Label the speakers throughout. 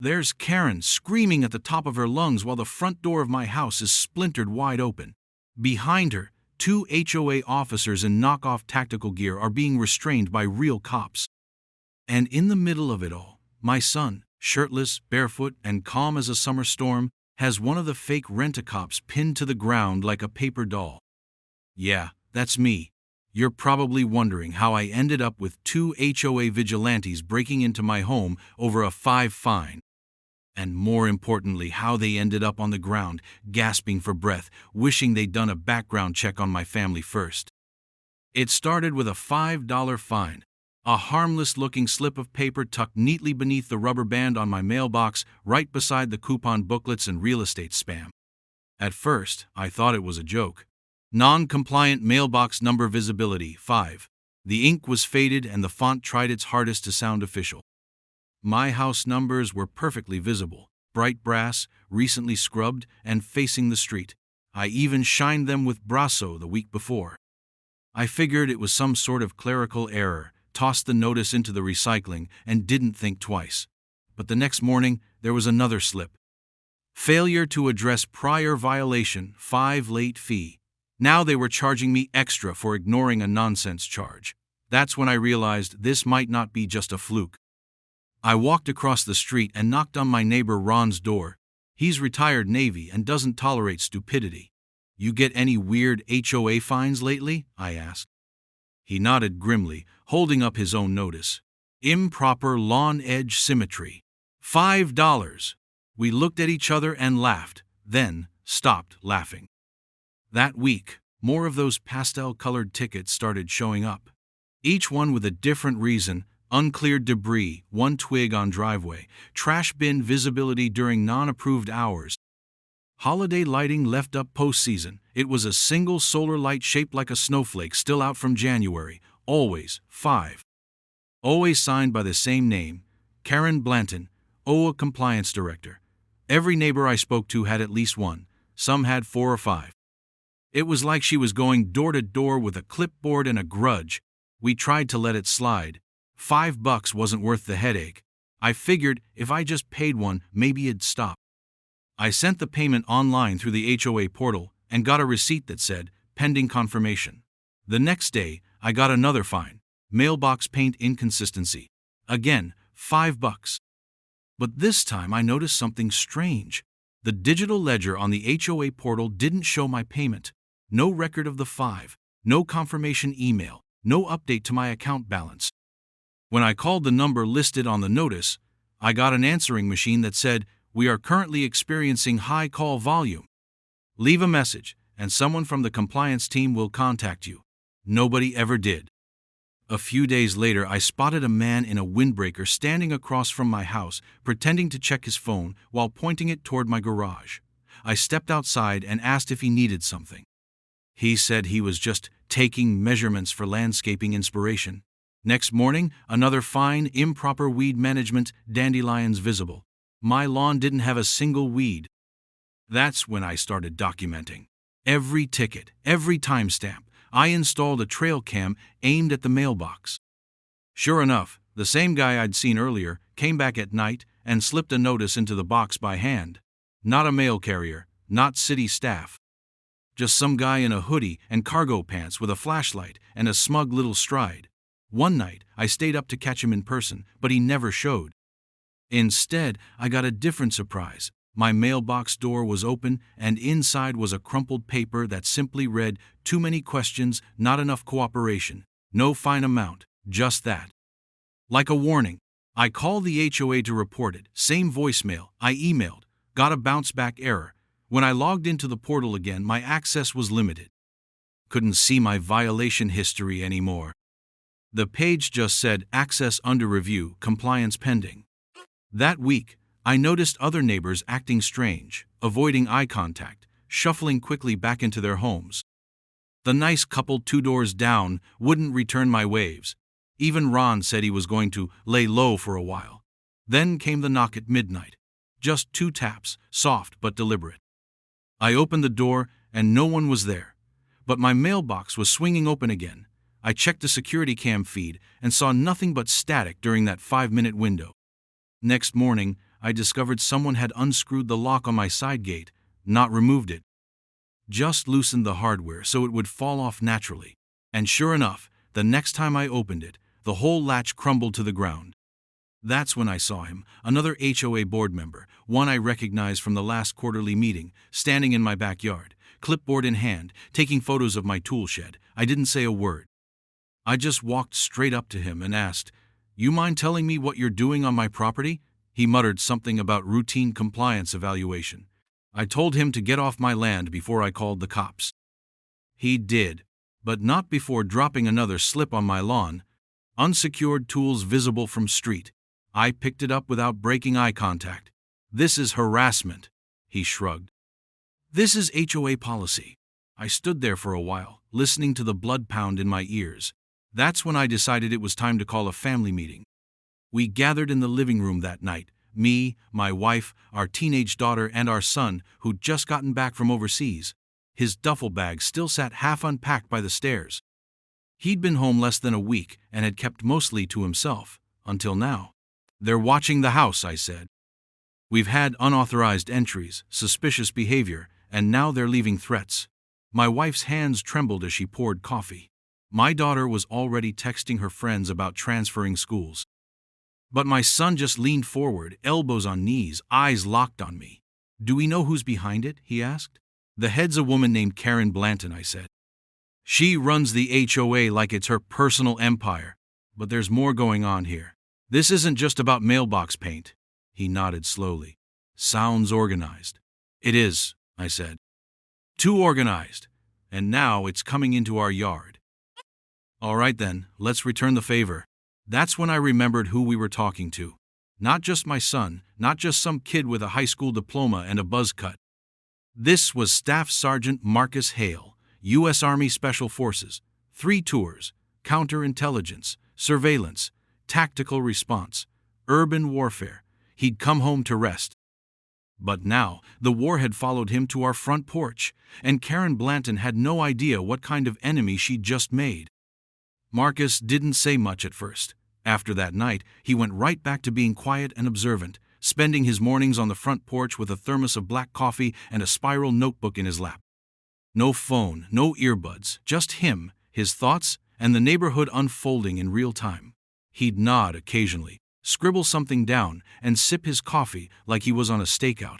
Speaker 1: There's Karen screaming at the top of her lungs while the front door of my house is splintered wide open. Behind her, 2 HOA officers in knockoff tactical gear are being restrained by real cops. And in the middle of it all, my son, shirtless, barefoot, and calm as a summer storm, has one of the fake rent-a-cops pinned to the ground like a paper doll. Yeah, that's me. You're probably wondering how I ended up with 2 HOA vigilantes breaking into my home over a $5 fine. And more importantly, how they ended up on the ground, gasping for breath, wishing they'd done a background check on my family first. It started with a $5 fine, a harmless-looking slip of paper tucked neatly beneath the rubber band on my mailbox, right beside the coupon booklets and real estate spam. At first, I thought it was a joke. Non-compliant mailbox number visibility, 5. The ink was faded and the font tried its hardest to sound official. My house numbers were perfectly visible, bright brass, recently scrubbed, and facing the street. I even shined them with Brasso the week before. I figured it was some sort of clerical error, tossed the notice into the recycling, and didn't think twice. But the next morning, there was another slip. Failure to address prior violation, 5 late fee. Now they were charging me extra for ignoring a nonsense charge. That's when I realized this might not be just a fluke. I walked across the street and knocked on my neighbor Ron's door. He's retired Navy and doesn't tolerate stupidity. You get any weird HOA fines lately? I asked. He nodded grimly, holding up his own notice. Improper lawn edge symmetry. $5. We looked at each other and laughed, then stopped laughing. That week, more of those pastel-colored tickets started showing up. Each one with a different reason: uncleared debris, 1 twig on driveway, trash bin visibility during non-approved hours, holiday lighting left up postseason. It was a single solar light shaped like a snowflake still out from January, always 5. Always signed by the same name, Karen Blanton, HOA Compliance Director. Every neighbor I spoke to had at least one, some had 4 or 5. It was like she was going door to door with a clipboard and a grudge. We tried to let it slide. $5 wasn't worth the headache. I figured if I just paid one, maybe it'd stop. I sent the payment online through the HOA portal and got a receipt that said, pending confirmation. The next day, I got another fine, mailbox paint inconsistency. Again, $5. But this time I noticed something strange. The digital ledger on the HOA portal didn't show my payment. No record of the 5, no confirmation email, no update to my account balance. When I called the number listed on the notice, I got an answering machine that said, "We are currently experiencing high call volume. Leave a message, and someone from the compliance team will contact you." Nobody ever did. A few days later, I spotted a man in a windbreaker standing across from my house, pretending to check his phone while pointing it toward my garage. I stepped outside and asked if he needed something. He said he was just taking measurements for landscaping inspiration. Next morning, another fine: improper weed management, dandelions visible. My lawn didn't have a single weed. That's when I started documenting. Every ticket, every timestamp. I installed a trail cam aimed at the mailbox. Sure enough, the same guy I'd seen earlier came back at night and slipped a notice into the box by hand. Not a mail carrier, not city staff. Just some guy in a hoodie and cargo pants with a flashlight and a smug little stride. One night, I stayed up to catch him in person, but he never showed. Instead, I got a different surprise. My mailbox door was open, and inside was a crumpled paper that simply read, "Too many questions, not enough cooperation. No fine amount, just that." Like a warning. I called the HOA to report it. Same voicemail. I emailed. Got a bounce-back error. When I logged into the portal again, my access was limited. Couldn't see my violation history anymore. The page just said, "Access under review, compliance pending." That week, I noticed other neighbors acting strange, avoiding eye contact, shuffling quickly back into their homes. The nice couple 2 doors down wouldn't return my waves. Even Ron said he was going to lay low for a while. Then came the knock at midnight. Just 2 taps, soft but deliberate. I opened the door, and no one was there. But my mailbox was swinging open again. I checked the security cam feed and saw nothing but static during that 5-minute window. Next morning, I discovered someone had unscrewed the lock on my side gate, not removed it. Just loosened the hardware so it would fall off naturally. And sure enough, the next time I opened it, the whole latch crumbled to the ground. That's when I saw him, another HOA board member, one I recognized from the last quarterly meeting, standing in my backyard, clipboard in hand, taking photos of my tool shed. I didn't say a word. I just walked straight up to him and asked, "You mind telling me what you're doing on my property?" He muttered something about routine compliance evaluation. I told him to get off my land before I called the cops. He did, but not before dropping another slip on my lawn. Unsecured tools visible from street. I picked it up without breaking eye contact. "This is harassment," he shrugged. "This is HOA policy." I stood there for a while, listening to the blood pound in my ears. That's when I decided it was time to call a family meeting. We gathered in the living room that night, me, my wife, our teenage daughter, and our son, who'd just gotten back from overseas. His duffel bag still sat half unpacked by the stairs. He'd been home less than a week and had kept mostly to himself, until now. "They're watching the house," I said. "We've had unauthorized entries, suspicious behavior, and now they're leaving threats." My wife's hands trembled as she poured coffee. My daughter was already texting her friends about transferring schools. But my son just leaned forward, elbows on knees, eyes locked on me. "Do we know who's behind it?" he asked. "The head's a woman named Karen Blanton," I said. "She runs the HOA like it's her personal empire. But there's more going on here. This isn't just about mailbox paint." He nodded slowly. "Sounds organized." "It is," I said. "Too organized. And now it's coming into our yard." "All right then, let's return the favor." That's when I remembered who we were talking to. Not just my son, not just some kid with a high school diploma and a buzz cut. This was Staff Sergeant Marcus Hale, U.S. Army Special Forces, 3 tours, counterintelligence, surveillance, tactical response, urban warfare. He'd come home to rest. But now, the war had followed him to our front porch, and Karen Blanton had no idea what kind of enemy she'd just made. Marcus didn't say much at first. After that night, he went right back to being quiet and observant, spending his mornings on the front porch with a thermos of black coffee and a spiral notebook in his lap. No phone, no earbuds, just him, his thoughts, and the neighborhood unfolding in real time. He'd nod occasionally, scribble something down, and sip his coffee like he was on a stakeout.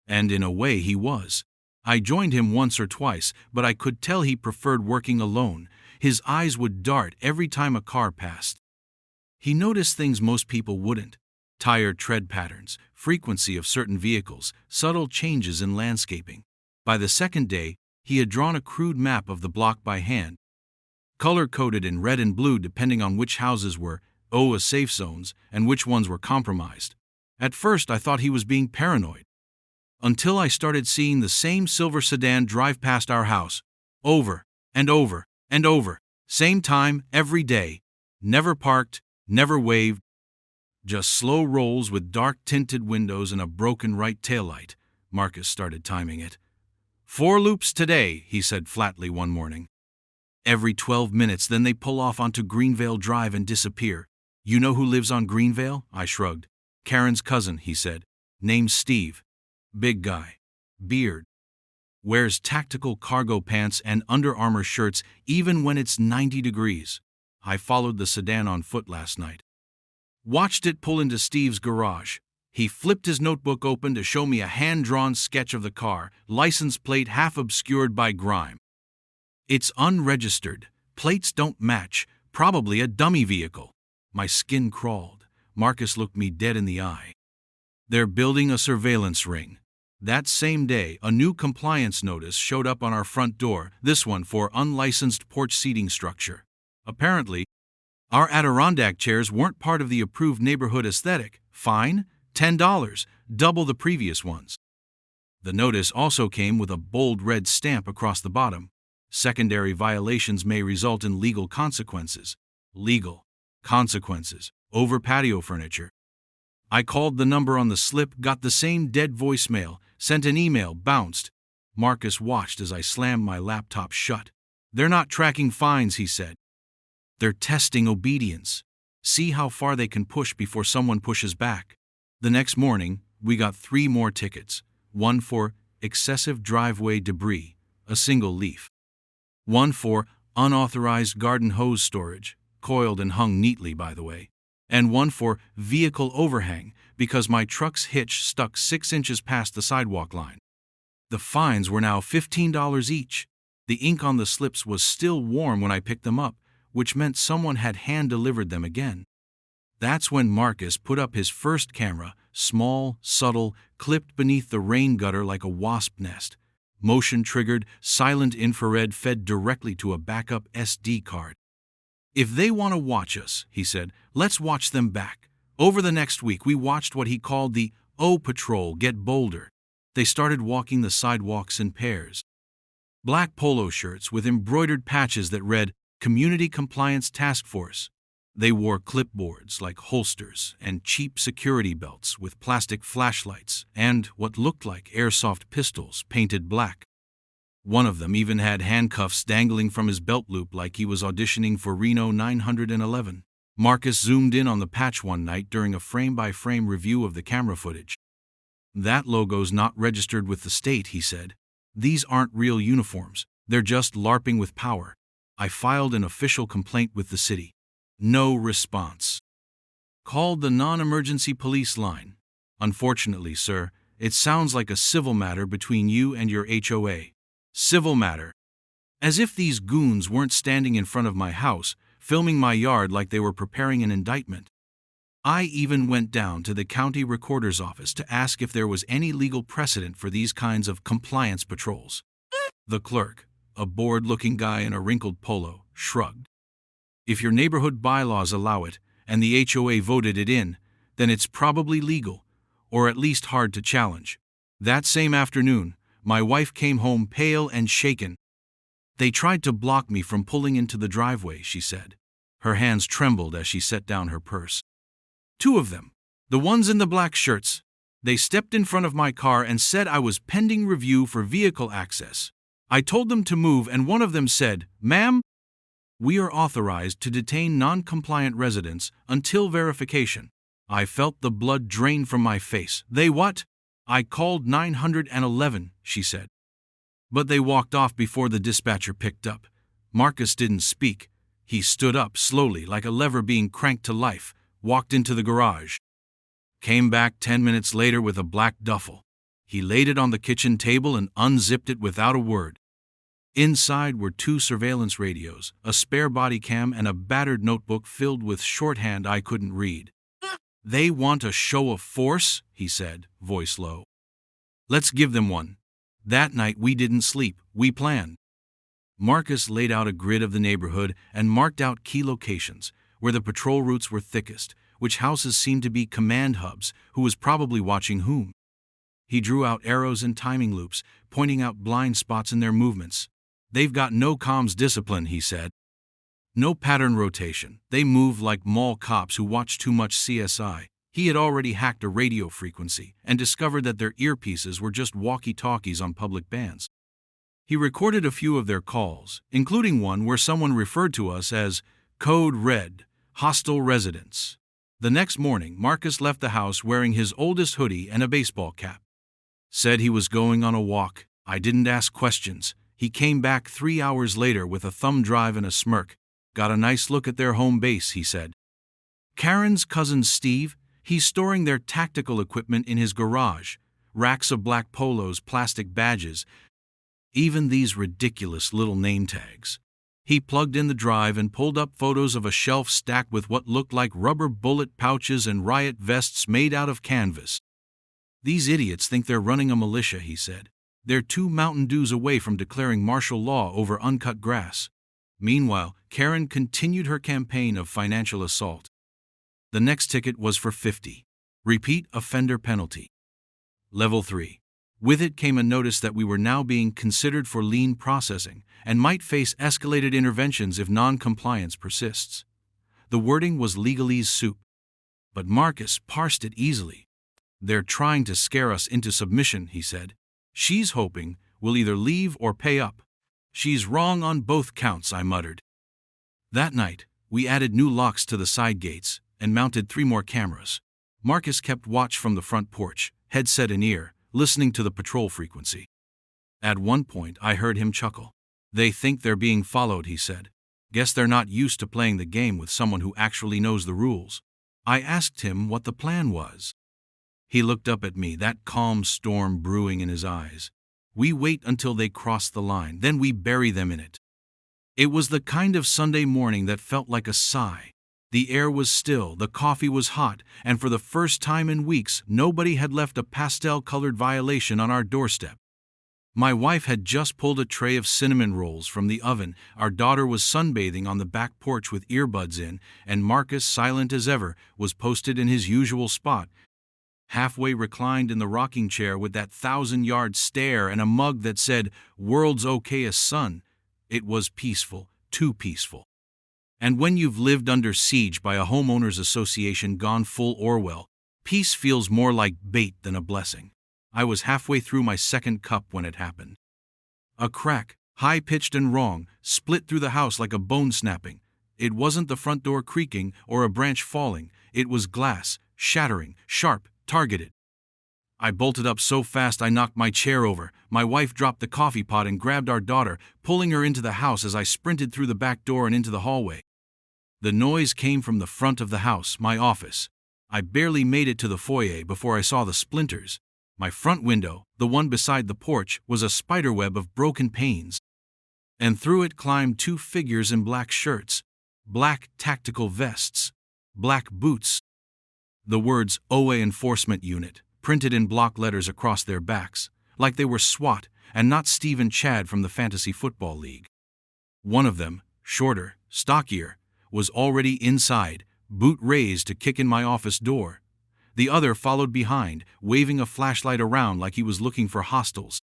Speaker 1: And in a way he was. I joined him once or twice, but I could tell he preferred working alone. His eyes would dart every time a car passed. He noticed things most people wouldn't. Tire tread patterns, frequency of certain vehicles, subtle changes in landscaping. By the second day, he had drawn a crude map of the block by hand, color-coded in red and blue depending on which houses were HOA safe zones and which ones were compromised. At first I thought he was being paranoid. Until I started seeing the same silver sedan drive past our house. Over and over and over. Same time, every day. Never parked, never waved. Just slow rolls with dark-tinted windows and a broken right taillight. Marcus started timing it. 4 loops today, he said flatly one morning. Every 12 minutes, then they pull off onto Greenvale Drive and disappear. "You know who lives on Greenvale?" I shrugged. "Karen's cousin," he said. "Name's Steve. Big guy. Beard. Wears tactical cargo pants and Under Armour shirts even when it's 90 degrees. I followed the sedan on foot last night. Watched it pull into Steve's garage. He flipped his notebook open to show me a hand-drawn sketch of the car, license plate half obscured by grime. It's unregistered. Plates don't match. Probably a dummy vehicle." My skin crawled. Marcus looked me dead in the eye. "They're building a surveillance ring." That same day, a new compliance notice showed up on our front door, this one for unlicensed porch seating structure. Apparently, our Adirondack chairs weren't part of the approved neighborhood aesthetic. Fine, $10, double the previous ones. The notice also came with a bold red stamp across the bottom. Secondary violations may result in legal consequences. Legal consequences over patio furniture. I called the number on the slip, got the same dead voicemail, sent an email, bounced. Marcus watched as I slammed my laptop shut. "They're not tracking fines," he said. "They're testing obedience. See how far they can push before someone pushes back." The next morning, we got 3 more tickets, one for excessive driveway debris, a single leaf, one for unauthorized garden hose storage, coiled and hung neatly by the way, and one for vehicle overhang because my truck's hitch stuck 6 inches past the sidewalk line. The fines were now $15 each. The ink on the slips was still warm when I picked them up, which meant someone had hand-delivered them again. That's when Marcus put up his first camera, small, subtle, clipped beneath the rain gutter like a wasp nest. Motion-triggered, silent infrared fed directly to a backup SD card. "If they want to watch us," he said, "let's watch them back." Over the next week, we watched what he called the O Patrol get bolder. They started walking the sidewalks in pairs. Black polo shirts with embroidered patches that read Community Compliance Task Force. They wore clipboards like holsters and cheap security belts with plastic flashlights and what looked like airsoft pistols painted black. One of them even had handcuffs dangling from his belt loop like he was auditioning for Reno 911. Marcus zoomed in on the patch one night during a frame-by-frame review of the camera footage. "That logo's not registered with the state," he said. "These aren't real uniforms. They're just LARPing with power. I filed an official complaint with the city." No response. Called the non-emergency police line. "Unfortunately, sir, it sounds like a civil matter between you and your HOA. Civil matter." As if these goons weren't standing in front of my house, filming my yard like they were preparing an indictment. I even went down to the county recorder's office to ask if there was any legal precedent for these kinds of compliance patrols. The clerk, a bored-looking guy in a wrinkled polo, shrugged. "If your neighborhood bylaws allow it, and the HOA voted it in, then it's probably legal, or at least hard to challenge." That same afternoon, my wife came home pale and shaken. "They tried to block me from pulling into the driveway," she said. Her hands trembled as she set down her purse. "2 of them, the ones in the black shirts. They stepped in front of my car and said I was pending review for vehicle access. I told them to move and one of them said, 'Ma'am, we are authorized to detain non-compliant residents until verification.' I felt the blood drain from my face. 'They what?' I called 911, she said. But they walked off before the dispatcher picked up. Marcus didn't speak. He stood up slowly like a lever being cranked to life, walked into the garage. Came back 10 minutes later with a black duffel. He laid it on the kitchen table and unzipped it without a word. Inside were 2 surveillance radios, a spare body cam, and a battered notebook filled with shorthand I couldn't read. "They want a show of force," he said, voice low. "Let's give them one." That night we didn't sleep, we planned. Marcus laid out a grid of the neighborhood and marked out key locations, where the patrol routes were thickest, which houses seemed to be command hubs, who was probably watching whom. He drew out arrows and timing loops, pointing out blind spots in their movements. "They've got no comms discipline," he said. "No pattern rotation. They move like mall cops who watch too much CSI." He had already hacked a radio frequency and discovered that their earpieces were just walkie-talkies on public bands. He recorded a few of their calls, including one where someone referred to us as Code Red, hostile residents. The next morning, Marcus left the house wearing his oldest hoodie and a baseball cap. Said he was going on a walk. I didn't ask questions. He came back 3 hours later with a thumb drive and a smirk. "Got a nice look at their home base," he said. Karen's cousin Steve, he's storing their tactical equipment in his garage. Racks of black polos, plastic badges, even these ridiculous little name tags. He plugged in the drive and pulled up photos of a shelf stacked with what looked like rubber bullet pouches and riot vests made out of canvas. "These idiots think they're running a militia," he said. "They're 2 Mountain Dews away from declaring martial law over uncut grass." Meanwhile, Karen continued her campaign of financial assault. The next ticket was for 50. Repeat offender penalty. Level 3. With it came a notice that we were now being considered for lien processing and might face escalated interventions if non-compliance persists. The wording was legalese soup. But Marcus parsed it easily. "They're trying to scare us into submission," he said. "She's hoping we'll either leave or pay up." "She's wrong on both counts," I muttered. That night, we added new locks to the side gates and mounted 3 more cameras. Marcus kept watch from the front porch, headset in ear, listening to the patrol frequency. At one point, I heard him chuckle. "They think they're being followed," he said. "Guess they're not used to playing the game with someone who actually knows the rules." I asked him what the plan was. He looked up at me, that calm storm brewing in his eyes. "We wait until they cross the line, then we bury them in it." It was the kind of Sunday morning that felt like a sigh. The air was still, the coffee was hot, and for the first time in weeks, nobody had left a pastel-colored violation on our doorstep. My wife had just pulled a tray of cinnamon rolls from the oven, our daughter was sunbathing on the back porch with earbuds in, and Marcus, silent as ever, was posted in his usual spot, halfway reclined in the rocking chair with that 1,000-yard stare and a mug that said, "World's okayest son." It was peaceful, too peaceful. And when you've lived under siege by a homeowners association gone full Orwell, peace feels more like bait than a blessing. I was halfway through my second cup when it happened. A crack, high-pitched and wrong, split through the house like a bone snapping. It wasn't the front door creaking or a branch falling. It was glass, shattering, sharp, targeted. I bolted up so fast I knocked my chair over. My wife dropped the coffee pot and grabbed our daughter, pulling her into the house as I sprinted through the back door and into the hallway. The noise came from the front of the house, my office. I barely made it to the foyer before I saw the splinters. My front window, the one beside the porch, was a spiderweb of broken panes. And through it climbed two figures in black shirts, black tactical vests, black boots. The words HOA Enforcement Unit, printed in block letters across their backs, like they were SWAT and not Steve and Chad from the Fantasy Football League. One of them, shorter, stockier, was already inside, boot raised to kick in my office door. The other followed behind, waving a flashlight around like he was looking for hostiles.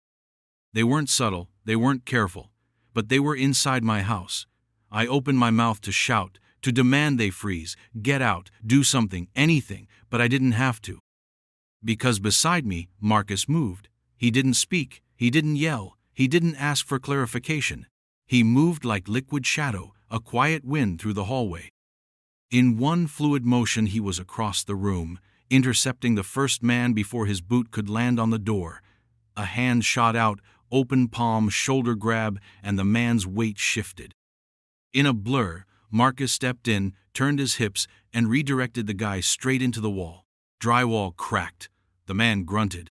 Speaker 1: They weren't subtle, they weren't careful, but they were inside my house. I opened my mouth to shout, to demand they freeze, get out, do something, anything, but I didn't have to. Because beside me, Marcus moved. He didn't speak, he didn't yell, he didn't ask for clarification. He moved like liquid shadow, a quiet wind through the hallway. In one fluid motion he was across the room, intercepting the first man before his boot could land on the door. A hand shot out, open palm, shoulder grab, and the man's weight shifted. In a blur, Marcus stepped in, turned his hips, and redirected the guy straight into the wall. Drywall cracked. The man grunted.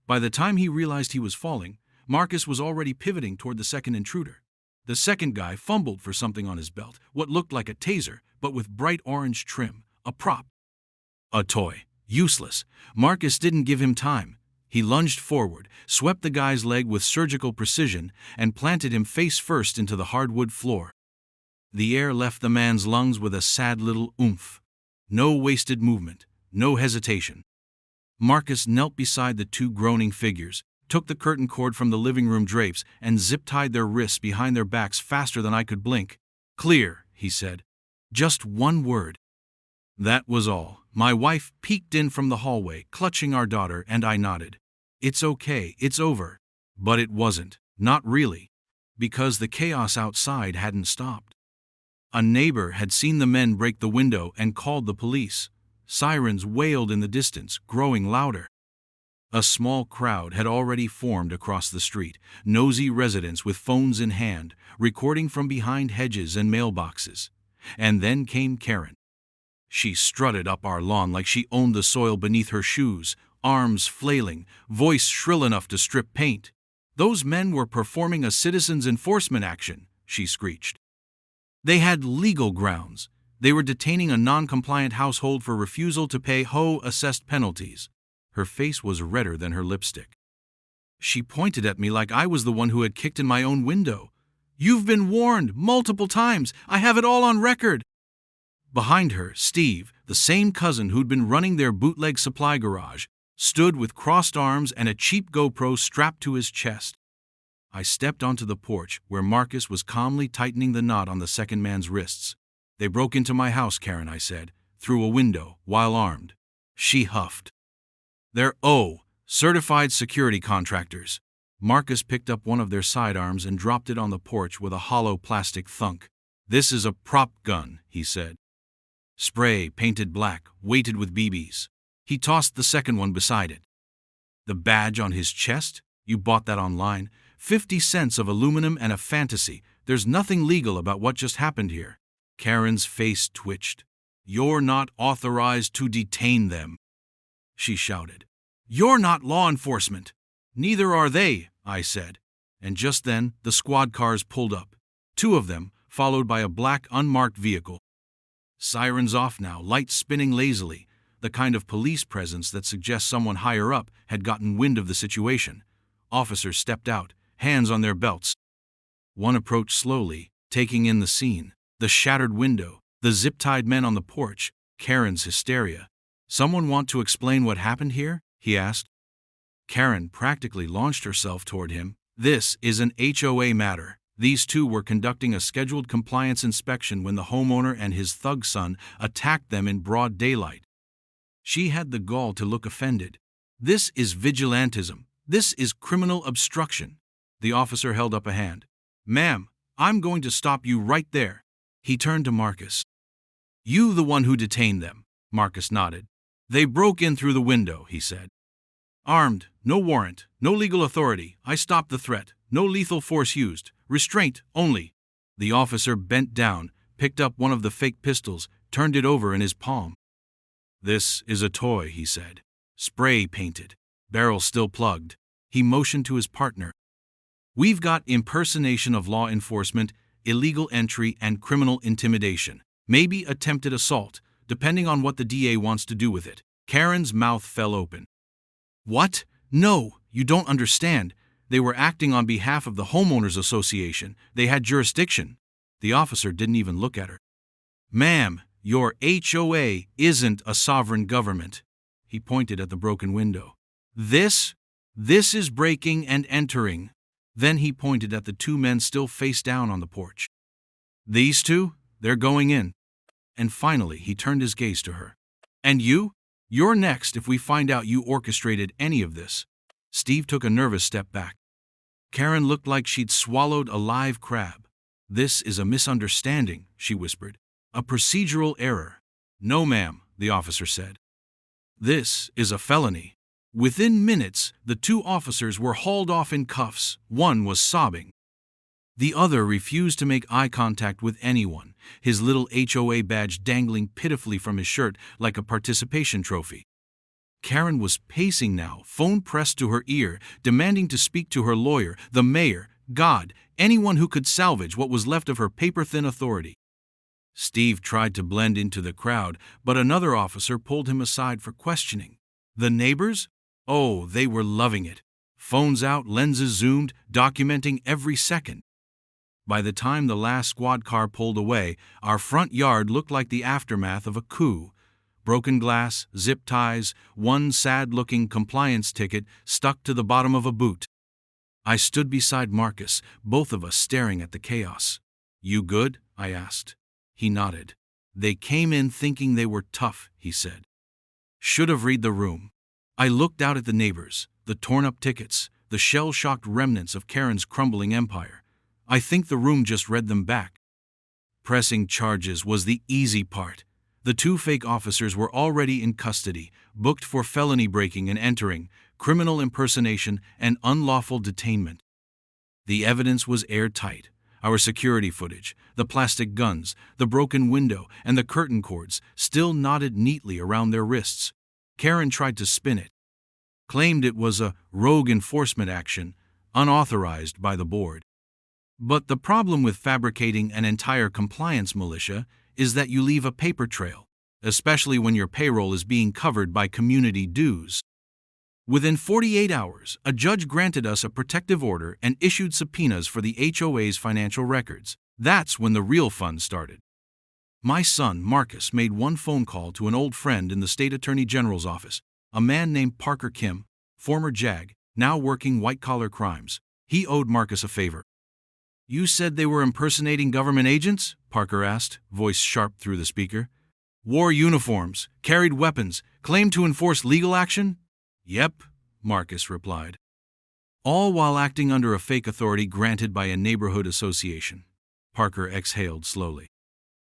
Speaker 1: By the time he realized he was falling, Marcus was already pivoting toward the second intruder. The second guy fumbled for something on his belt, what looked like a taser, but with bright orange trim, a prop. A toy. Useless. Marcus didn't give him time. He lunged forward, swept the guy's leg with surgical precision, and planted him face first into the hardwood floor. The air left the man's lungs with a sad little oomph. No wasted movement, no hesitation. Marcus knelt beside the two groaning figures, took the curtain cord from the living room drapes, and zip-tied their wrists behind their backs faster than I could blink. "Clear," he said. Just one word. That was all. My wife peeked in from the hallway, clutching our daughter, and I nodded. It's okay, it's over. But it wasn't. Not really. Because the chaos outside hadn't stopped. A neighbor had seen the men break the window and called the police. Sirens wailed in the distance, growing louder. A small crowd had already formed across the street, nosy residents with phones in hand, recording from behind hedges and mailboxes. And then came Karen. She strutted up our lawn like she owned the soil beneath her shoes, arms flailing, voice shrill enough to strip paint. "Those men were performing a citizens' enforcement action," she screeched. "They had legal grounds. They were detaining a non-compliant household for refusal to pay HOA-assessed penalties." Her face was redder than her lipstick. She pointed at me like I was the one who had kicked in my own window. "You've been warned multiple times. I have it all on record." Behind her, Steve, the same cousin who'd been running their bootleg supply garage, stood with crossed arms and a cheap GoPro strapped to his chest. I stepped onto the porch where Marcus was calmly tightening the knot on the second man's wrists. "They broke into my house, Karen," I said, "through a window, while armed." She huffed. "They're certified security contractors." Marcus picked up one of their sidearms and dropped it on the porch with a hollow plastic thunk. "This is a prop gun," he said. "Spray, painted black, weighted with BBs. He tossed the second one beside it. The badge on his chest? You bought that online? 50 cents of aluminum and a fantasy. There's nothing legal about what just happened here. Karen's face twitched. You're not authorized to detain them, she shouted. You're not law enforcement. Neither are they, I said. And just then, the squad cars pulled up. 2 of them, followed by a black unmarked vehicle. Sirens off now, lights spinning lazily, the kind of police presence that suggests someone higher up had gotten wind of the situation. Officers stepped out, hands on their belts. One approached slowly, taking in the scene. The shattered window, the zip-tied men on the porch, Karen's hysteria. Someone want to explain what happened here? He asked. Karen practically launched herself toward him. This is an HOA matter. These 2 were conducting a scheduled compliance inspection when the homeowner and his thug son attacked them in broad daylight. She had the gall to look offended. This is vigilantism. This is criminal obstruction. The officer held up a hand. Ma'am, I'm going to stop you right there. He turned to Marcus. You the one who detained them, Marcus nodded. They broke in through the window, he said. Armed, no warrant, no legal authority. I stopped the threat. No lethal force used. Restraint only. The officer bent down, picked up one of the fake pistols, turned it over in his palm. This is a toy, he said. Spray painted. Barrel still plugged. He motioned to his partner. We've got impersonation of law enforcement, illegal entry, and criminal intimidation. Maybe attempted assault, depending on what the DA wants to do with it. Karen's mouth fell open. What? No, you don't understand. They were acting on behalf of the Homeowners Association. They had jurisdiction. The officer didn't even look at her. Ma'am, your HOA isn't a sovereign government. He pointed at the broken window. This is breaking and entering. Then he pointed at the 2 men still face down on the porch. These 2? They're going in. And finally, he turned his gaze to her. And you? You're next if we find out you orchestrated any of this. Steve took a nervous step back. Karen looked like she'd swallowed a live crab. This is a misunderstanding, she whispered. A procedural error. No, ma'am, the officer said. This is a felony. Within minutes, the 2 officers were hauled off in cuffs. One was sobbing. The other refused to make eye contact with anyone, his little HOA badge dangling pitifully from his shirt like a participation trophy. Karen was pacing now, phone pressed to her ear, demanding to speak to her lawyer, the mayor, God, anyone who could salvage what was left of her paper-thin authority. Steve tried to blend into the crowd, but another officer pulled him aside for questioning. The neighbors? Oh, they were loving it. Phones out, lenses zoomed, documenting every second. By the time the last squad car pulled away, our front yard looked like the aftermath of a coup. Broken glass, zip ties, one sad-looking compliance ticket stuck to the bottom of a boot. I stood beside Marcus, both of us staring at the chaos. You good? I asked. He nodded. They came in thinking they were tough, he said. Should have read the room. I looked out at the neighbors, the torn-up tickets, the shell-shocked remnants of Karen's crumbling empire. I think the room just read them back. Pressing charges was the easy part. The 2 fake officers were already in custody, booked for felony breaking and entering, criminal impersonation, and unlawful detainment. The evidence was airtight. Our security footage, the plastic guns, the broken window, and the curtain cords still knotted neatly around their wrists. Karen tried to spin it. Claimed it was a rogue enforcement action, unauthorized by the board. But the problem with fabricating an entire compliance militia is that you leave a paper trail, especially when your payroll is being covered by community dues. Within 48 hours, a judge granted us a protective order and issued subpoenas for the HOA's financial records. That's when the real fun started. My son, Marcus, made one phone call to an old friend in the state attorney general's office, a man named Parker Kim, former JAG, now working white-collar crimes. He owed Marcus a favor. You said they were impersonating government agents? Parker asked, voice sharp through the speaker. Wore uniforms, carried weapons, claimed to enforce legal action? Yep, Marcus replied. All while acting under a fake authority granted by a neighborhood association. Parker exhaled slowly.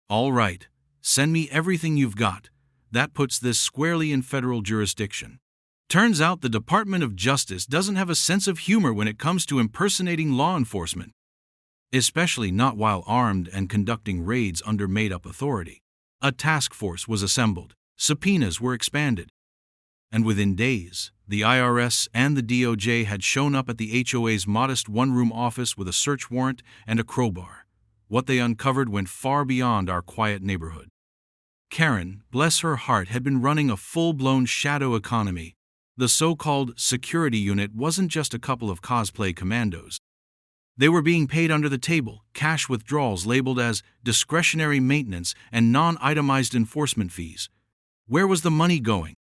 Speaker 1: All right, send me everything you've got. That puts this squarely in federal jurisdiction. Turns out the Department of Justice doesn't have a sense of humor when it comes to impersonating law enforcement, especially not while armed and conducting raids under made-up authority. A task force was assembled, subpoenas were expanded, and within days, the IRS and the DOJ had shown up at the HOA's modest one-room office with a search warrant and a crowbar. What they uncovered went far beyond our quiet neighborhood. Karen, bless her heart, had been running a full-blown shadow economy. The so-called security unit wasn't just a couple of cosplay commandos. They were being paid under the table, cash withdrawals labeled as discretionary maintenance and non-itemized enforcement fees. Where was the money going?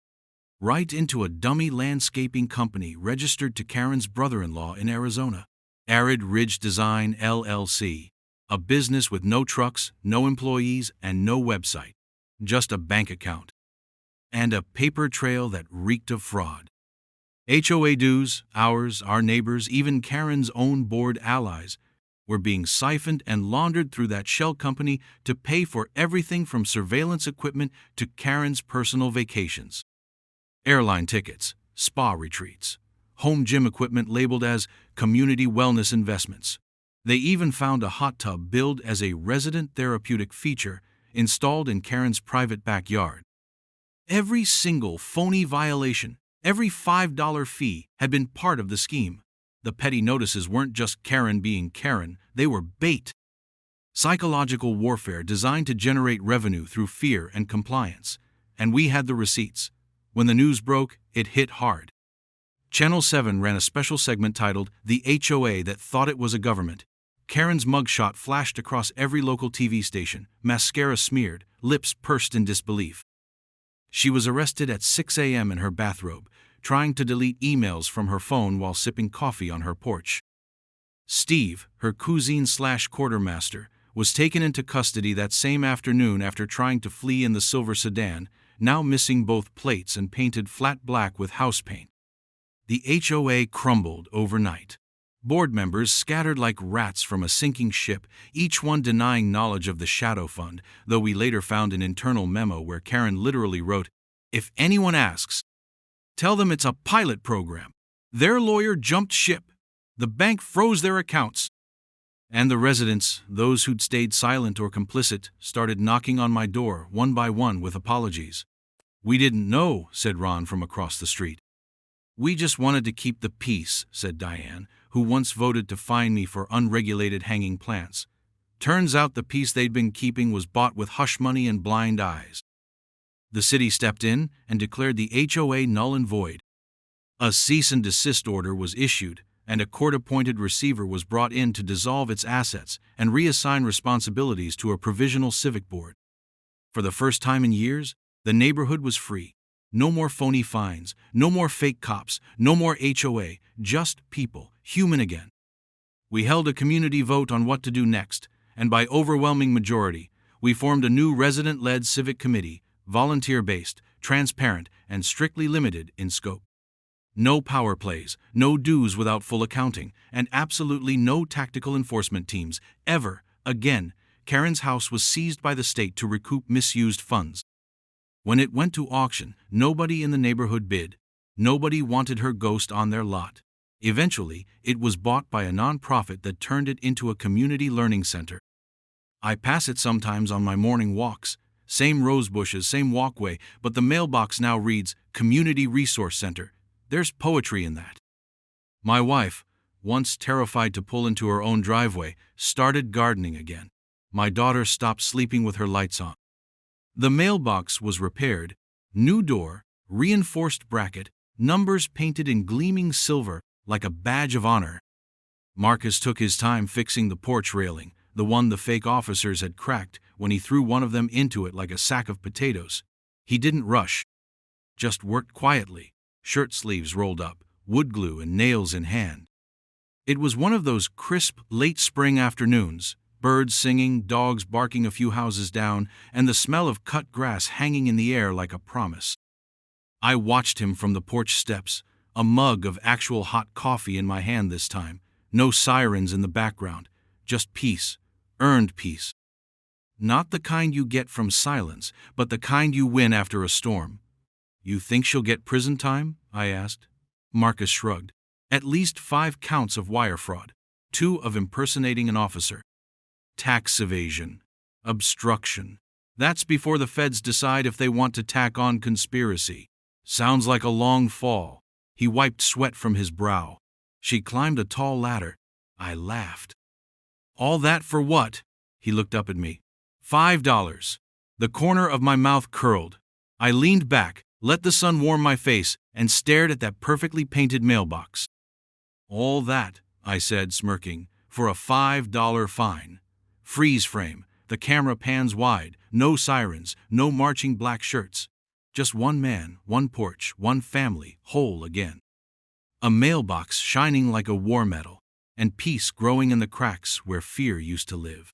Speaker 1: Right into a dummy landscaping company registered to Karen's brother-in-law in Arizona. Arid Ridge Design, LLC. A business with no trucks, no employees, and no website. Just a bank account. And a paper trail that reeked of fraud. HOA dues, ours, our neighbors, even Karen's own board allies, were being siphoned and laundered through that shell company to pay for everything from surveillance equipment to Karen's personal vacations. Airline tickets, spa retreats, home gym equipment labeled as community wellness investments. They even found a hot tub billed as a resident therapeutic feature installed in Karen's private backyard. Every single phony violation, every $5 fee had been part of the scheme. The petty notices weren't just Karen being Karen, they were bait. Psychological warfare designed to generate revenue through fear and compliance. And we had the receipts. When the news broke, it hit hard. Channel 7 ran a special segment titled The HOA That Thought It Was a Government. Karen's mugshot flashed across every local TV station, mascara smeared, lips pursed in disbelief. She was arrested at 6 a.m. in her bathrobe, trying to delete emails from her phone while sipping coffee on her porch. Steve, her cousine/quartermaster, was taken into custody that same afternoon after trying to flee in the silver sedan, now missing both plates and painted flat black with house paint. The HOA crumbled overnight. Board members scattered like rats from a sinking ship, each one denying knowledge of the shadow fund, though we later found an internal memo where Karen literally wrote, "If anyone asks, tell them it's a pilot program. Their lawyer jumped ship. The bank froze their accounts." And the residents, those who'd stayed silent or complicit, started knocking on my door one by one with apologies. "We didn't know," said Ron from across the street. "We just wanted to keep the peace," said Diane, who once voted to fine me for unregulated hanging plants. Turns out the peace they'd been keeping was bought with hush money and blind eyes. The city stepped in and declared the HOA null and void. A cease and desist order was issued, and a court-appointed receiver was brought in to dissolve its assets and reassign responsibilities to a provisional civic board. For the first time in years, the neighborhood was free. No more phony fines, no more fake cops, no more HOA, just people, human again. We held a community vote on what to do next, and by overwhelming majority, we formed a new resident-led civic committee, volunteer-based, transparent, and strictly limited in scope. No power plays, no dues without full accounting, and absolutely no tactical enforcement teams, ever again. Karen's house was seized by the state to recoup misused funds. When it went to auction, nobody in the neighborhood bid. Nobody wanted her ghost on their lot. Eventually, it was bought by a nonprofit that turned it into a community learning center. I pass it sometimes on my morning walks. Same rose bushes, same walkway, but the mailbox now reads Community Resource Center. There's poetry in that. My wife, once terrified to pull into her own driveway, started gardening again. My daughter stopped sleeping with her lights on. The mailbox was repaired, new door, reinforced bracket, numbers painted in gleaming silver like a badge of honor. Marcus took his time fixing the porch railing, the one the fake officers had cracked when he threw one of them into it like a sack of potatoes. He didn't rush, just worked quietly, shirt sleeves rolled up, wood glue and nails in hand. It was one of those crisp, late spring afternoons, birds singing, dogs barking a few houses down, and the smell of cut grass hanging in the air like a promise. I watched him from the porch steps, a mug of actual hot coffee in my hand this time, no sirens in the background, just peace, earned peace. Not the kind you get from silence, but the kind you win after a storm. You think she'll get prison time? I asked. Marcus shrugged. At least 5 counts of wire fraud, 2 of impersonating an officer. Tax evasion. Obstruction. That's before the feds decide if they want to tack on conspiracy. Sounds like a long fall. He wiped sweat from his brow. She climbed a tall ladder. I laughed. All that for what? He looked up at me. $5. The corner of my mouth curled. I leaned back, let the sun warm my face, and stared at that perfectly painted mailbox. All that, I said, smirking, for a $5 fine. Freeze frame. The camera pans wide. No sirens, no marching black shirts. Just one man, one porch, one family, whole again. A mailbox shining like a war medal, and peace growing in the cracks where fear used to live.